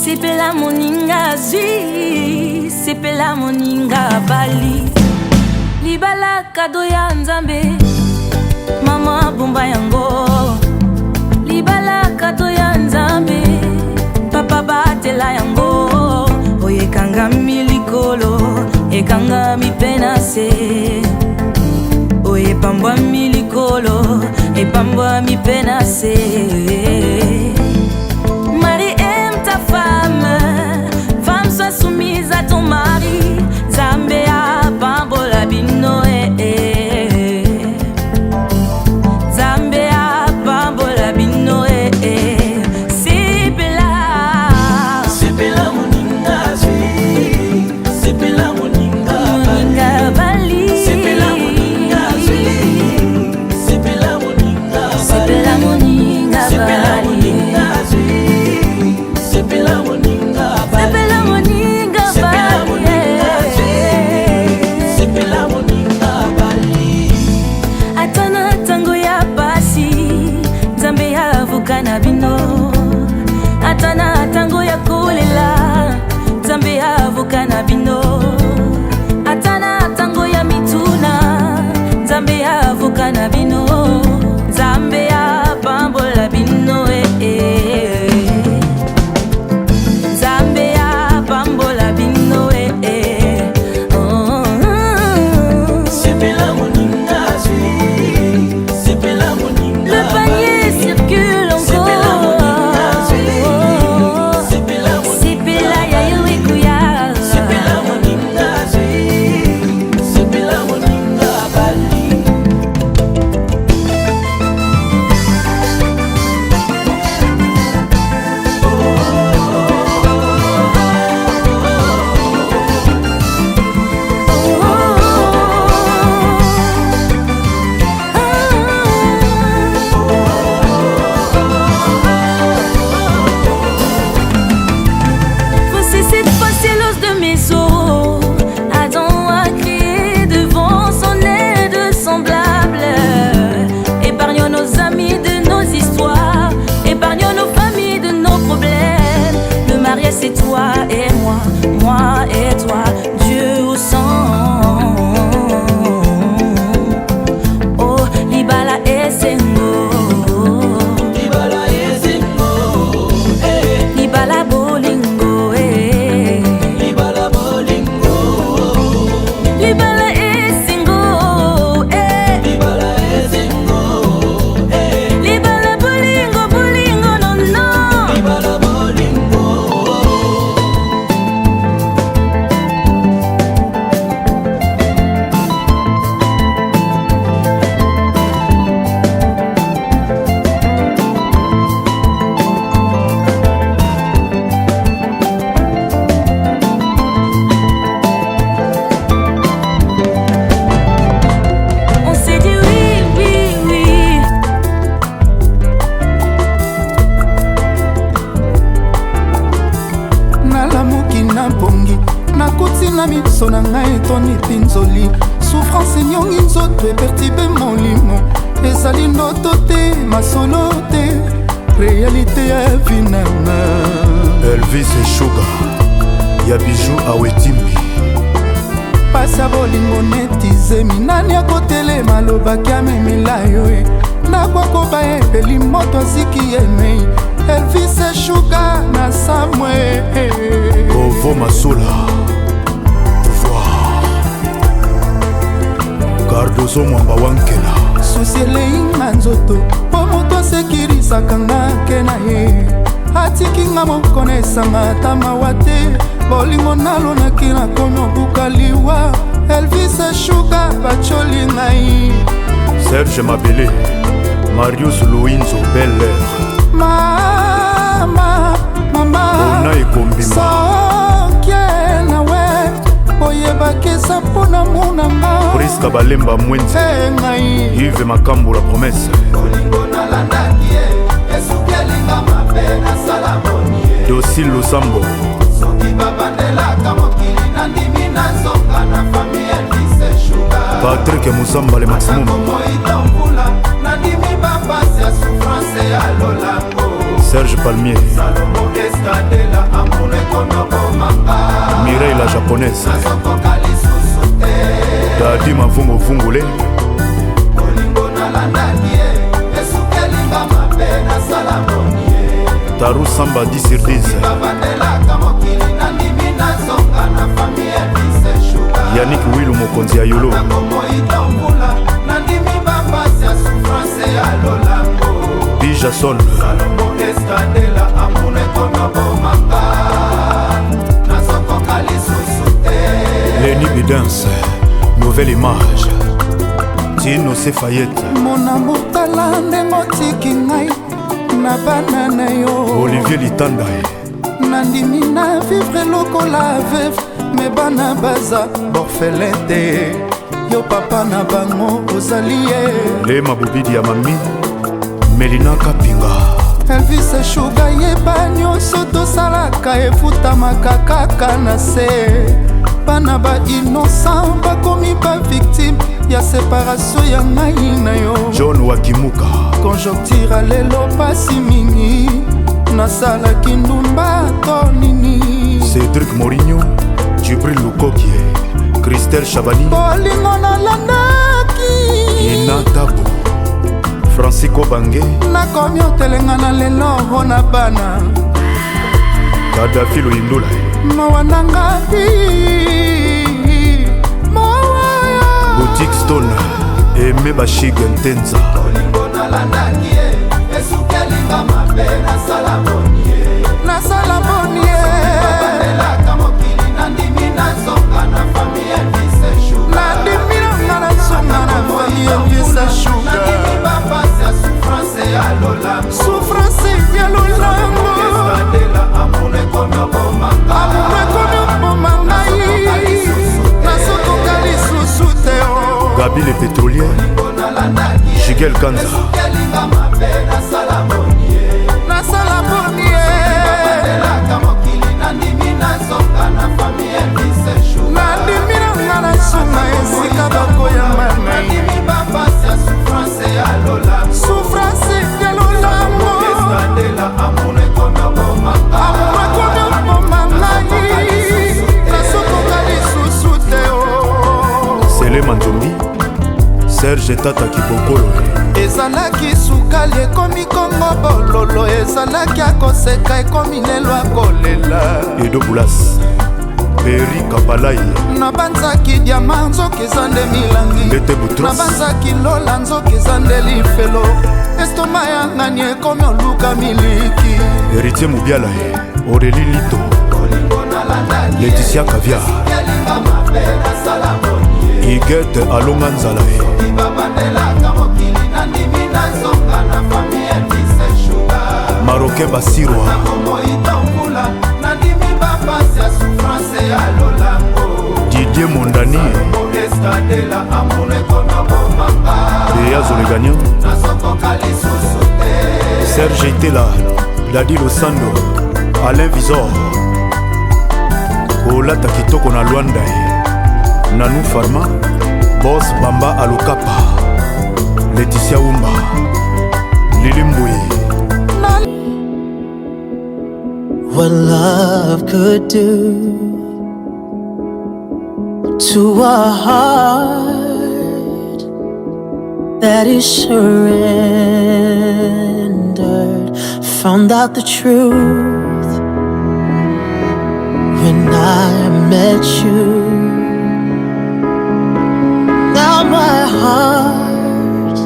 Sepela moninga zwi, sepela moninga bali. Libala kado ya nzambe, mama bumba yango. Libala kado ya nzambe, papa batela yango. Oye kanga milikolo, ekanga mi penase. Oye pambwa milikolo, epambwa mi penase. Marie aime ta femme, femme sois soumise à ton mari. Zambea pambola bino Zambea pambola bino Sepela, sepela moninga zwi, sepela moninga bali, sepela moninga zwi, sepela moninga bali, sepela moninga bali, sepela moninga bali, sepela moninga bali. Atana tango ya pasi, Nzambe avuka na bino. Atana tango ya kolela, Nzambe avuka na bino. Atana tango ya mituna, Nzambe avuka na bino. Nzambe apambola bino Nzambe apambola bino Sepela moninga zwi, sepela moninga. Le panier circule encore. Sepela moninga zwi, sepela moninga. Sepela ya yuikuya. Sepela moninga zwi, sepela moninga bali. C'est toi et moi, moi et toi, Dieu au sang. Oh, libala et sengo, libala et sengo, libala bolingo, libala bolingo, libala et sengo, libala et sengo, libala bolingo, bolingo, non non, libala bolingo. Na miso na ngai etoni pinzoli, souffrance nyongi nzoto epertibe molimo. Ezali ndoto te, masolo te, réalité ya vinanga. Elvis et Sugar, ya bijou awetimbi. Pasa bolingo netizemi, nani akotelema alobaki amemela yo nakwako epeli moto aziki yemei. Elvis et Sugar na samwe Ovo Masula Cardozo mwamba wankela susi eleinga nzoto po moto asekirisaka nga ke na ye. Atikinga mokona esanga ata mawa te, bolingo nalonaki nakomi obuka liwa. Elvis et Sugar bacoli ngai. Serge Mabele, Marius Louinzo, Bel Air. Mama, mama, Ona ekombima sokie nawe oyebakisa mpona monanga. Priska Balemba Mwenzi, ngai Yves Makambo la promesse. Olingo nalandaki ye, esuki elinga mabe nasala boni ye. Dosil Lusambo, soki babandelaka mokili nandimi nazonga na famille Elvis et Sugar. Patrick Moussamba le maximum. Nandimi bapasi ya souffrance ya lolango. Serge Palmier, Salomo Escadela muvungule Taru Samba 10 sur 10 Yannick Wilu mokonzi ya Yolo Bija Sol Lenny Bidance Nouvelle image Tino Sefayette Mon amour tala ndengo tiki ngai na banana yo Olivier Litanda nandimi na vivre lokola veuve me bana baza borfelin te yo papa na bango ozali ye Le mabubidi ya mami Melina Kapinga Elvis Sugar yeba nyonso tosalaka efutamaka kaka na se bana ba innocent bakomi ba victime ya séparation ya ngai na yo John Wakimuka conjoncture lelo pasi mingi nasalaki ndumba to nini Cédric Morinho Djibril Lukokie Christelle Chabani bolingo nalandaki Ina Tabo Francisco Bange nakomi otelenga na lelo na bana Gaddafi Loindula mawa nanga Boutique Stone Aimé Bashig Ntenza nasala bonie nandimilanga na songa na famille Elvis Sugar souffrance ya lolango amour ekomi oboma ngai nasokoka lisusu te Gabi le pétrolier Jigel Kanza nasala bonie nandimilanga na songa esika bakoyamba ngai souffrance ya lolango amour ekomi oboma ngai nasokoka lisusu te Sele Manzombi Serge Tata Kibokolo ezalaki sukali ekomi kongo bololo ezalaki akoseka ekomi lelo akolela Edo Boulas Peri Kapalai nabanzaki diama nzoki eza nde milangi Ndete Boutros nabanzaki lola nzoki eza nde lifelo estoma ya ngani ekomi oluka miliki Héritier Moubiala Aurélie Lito Laetitia Caviar Igete Alonga Nzala Marocain Basirwa Didier Mondani Léa Zolegagnon Serge Itela Dadi Losando Alain Visor Olata Kitoko na Luanda Nanou Farma Boss Bamba Alokapa Laetitia Umba Lili Mbouye What love could do to a heart that is surrendered. Found out the truth when I met you. Now my heart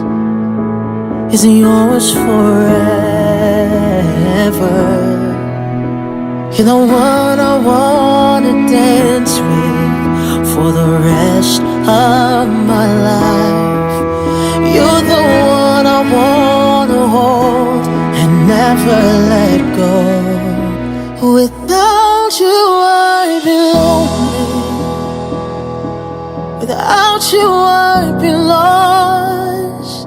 is yours forever. You're the one I wanna dance with for the rest of my life. You're the one I wanna hold and never let go. Without you I'd be lonely. Without you I'd be lost.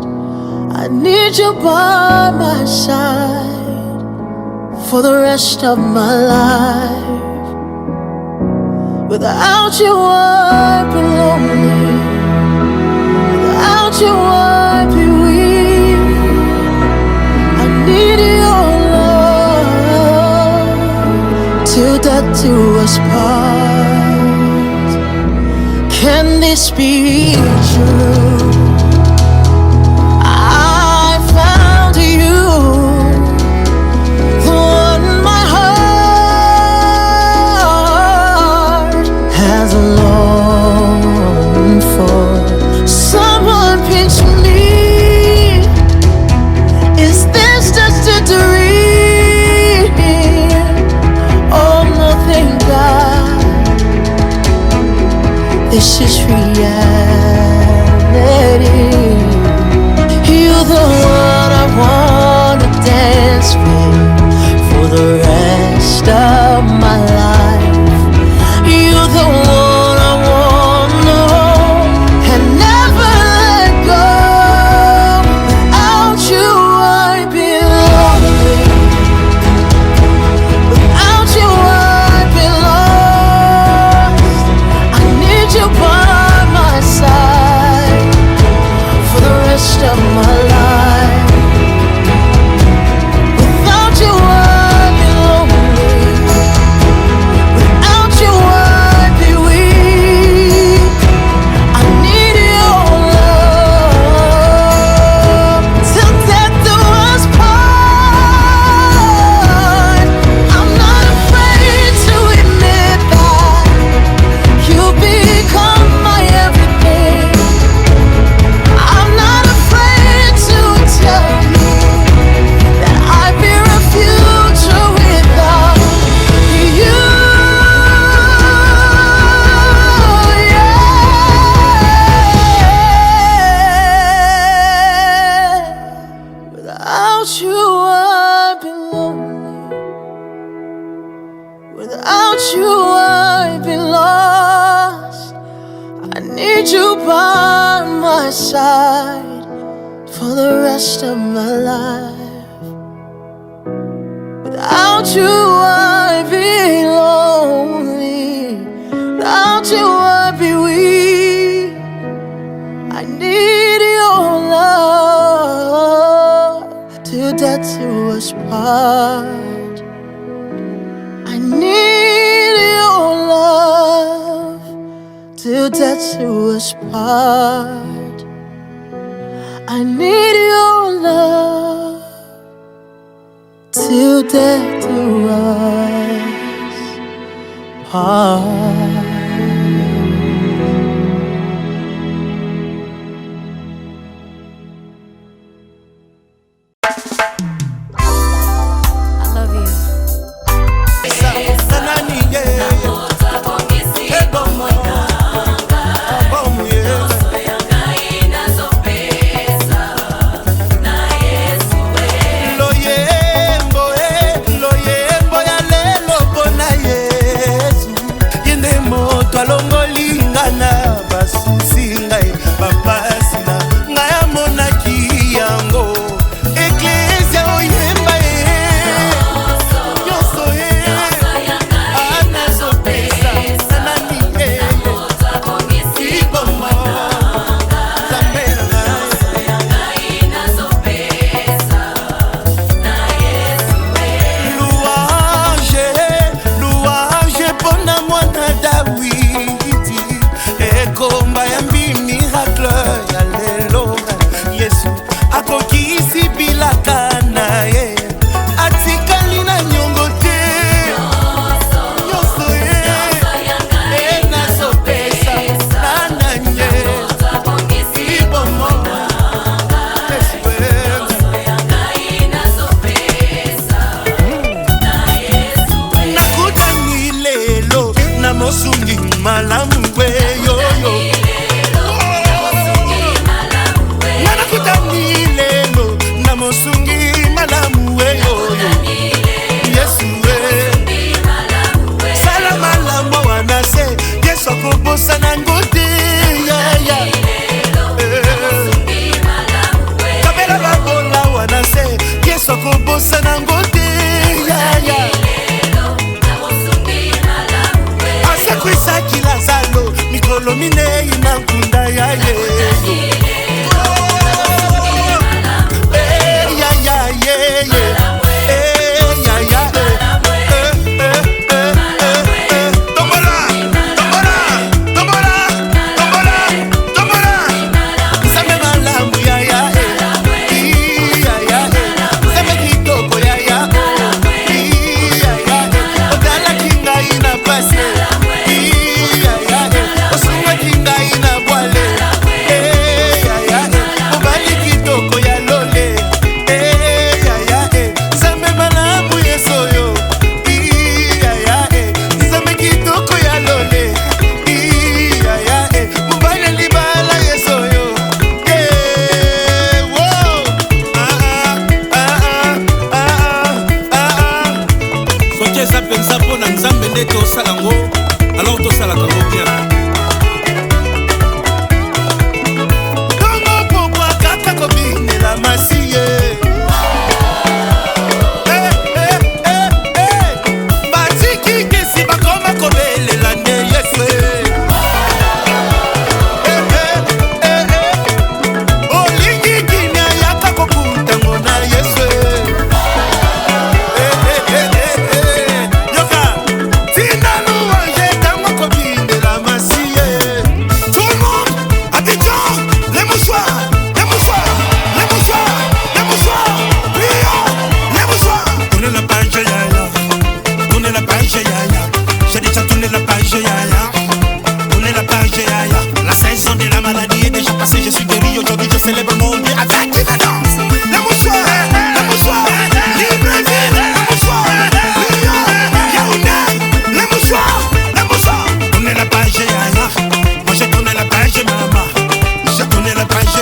I need you by my side for the rest of my life. Without you I'd be lonely. Without you I'd be weak. I need your love till death do us part. Can this be true? I found you, the one my heart has longed for. Someone pinch me. Is this just a dream? Oh, nothing, God. This is reality. You're the one I wanna dance with for the rest of my life. You're the one I wanna hold and never let go. Without you I'd be lonely. Without you I'd be lost. I need you by my side for the rest of my life. Without you I'd be lonely. Without you I'd be weak. I need your love till death do us part. I'm not afraid to admit that you become my everything. I'm not afraid to tell you that I fear a future without you. Yeah. Without you I've been lonely. Without you I've been lost. I need you by my side for the rest of my life. Without you I'd be lonely. Without you I'd be weak. I need your love till death do us part. I need your love till death do us part. I need your love till death do us part. I love you. Asa kwisa kila zalo eza penza mpo na nzambe nde tosala ngo, alors tosalaka ngo bien. Ntango pokwa kaka kobinela masiye batiki kesi bakoma kobelela nde Yesu olingi kini ayaka kokutango na Yesu yoka tina louange ntango kobinela masiye. Tout le monde Abidjan, les mouchoirs, les mouchoirs, les mouchoirs, les mouchoirs, prions, les mouchoirs. Tournez la page yaya, tournez la page yaya, j'ai déjà tourné la page yaya, tournez la page yaya. La saison de la maladie est déjà passée, je suis guéri, aujourd'hui je célèbre mon Dieu avec une danse. Les mouchoirs, Libreville, les mouchoirs, Lyon, Yaoundé, les mouchoirs, les mouchoirs. Tournez la page yaya, moi j'ai tourné la page maman, j'ai tourné la page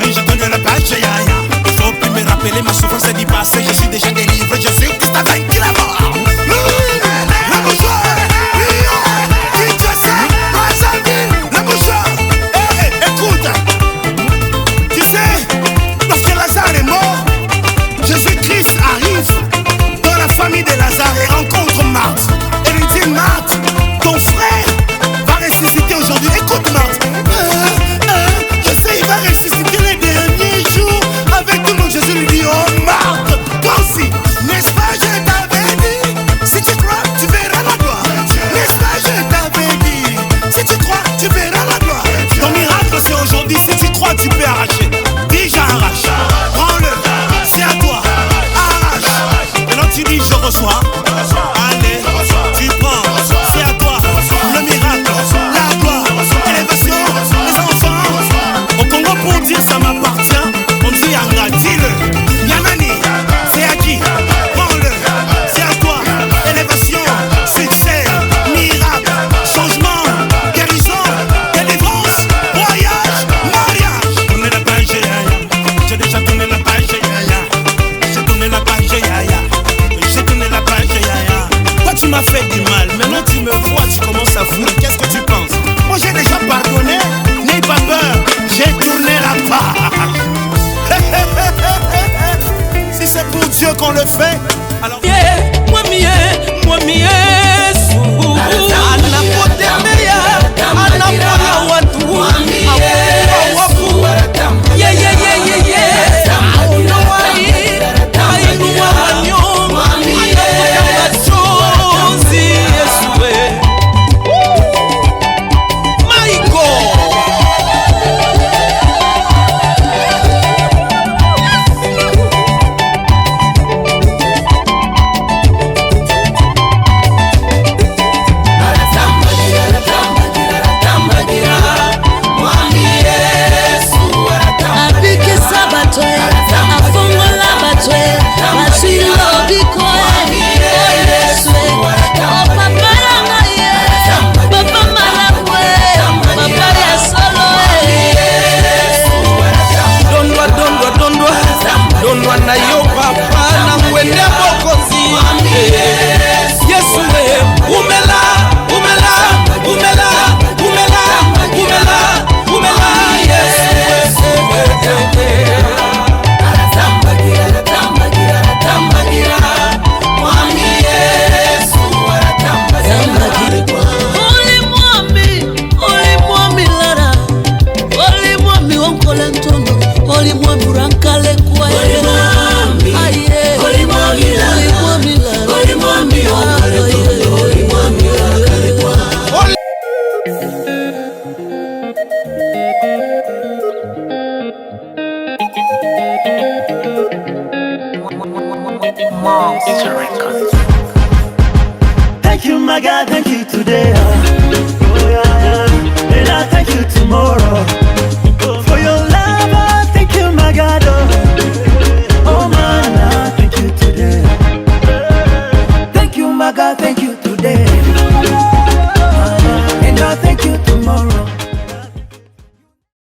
mais j'ai tourné la page yaya. Il faut plus me rappeler ma souffrance du passé, je suis déjà délivré, je sais que c'est vaincu la mort. Les mouchoirs, Lyon, Kinshasa, Brazzaville, les mouchoirs. Écoute, tu sais, lorsque Lazare est mort, Jésus-Christ arrive dans la famille de Lazare et rencontre Marthe. Et lui dit, Marthe, ton frère va ressusciter aujourd'hui. Écoute Marthe, je sais, il va ressusciter les derniers jours avec tout le monde. Jésus lui dit, oh Marthe, toi aussi, n'est-ce pas, je t'avais dit, si tu crois, tu verras la gloire. N'est-ce pas, je t'avais dit, si tu crois, tu verras la gloire. Ton miracle, c'est aujourd'hui, si tu crois, tu peux arracher. Dis, j'arrache, prends-le, c'est à toi, arrache. Maintenant tu dis, je reçois. Allez, tu prends, c'est à toi, le miracle, la gloire, élévation, les enfants. Au Congo, pour dire ça m'appartient, on dit Anga, dis-le. Yanani, c'est à qui? Prends-le, c'est à toi, élévation, succès, miracle, changement, guérison, délivrance, voyage, mariage. Tournez la page yaya, j'ai déjà tourné la page yaya, j'ai tourné la page yaya, j'ai tourné la page yaya. Toi tu m'as fait du mal, maintenant tu me vois, tu commences à fouiller, qu'est-ce que tu penses? Moi j'ai déjà pardonné, n'aie pas peur, j'ai tourné la page. Si c'est pour Dieu qu'on le fait, alors Thank you, my God, thank you today. Oh, yeah, yeah. And I thank you tomorrow.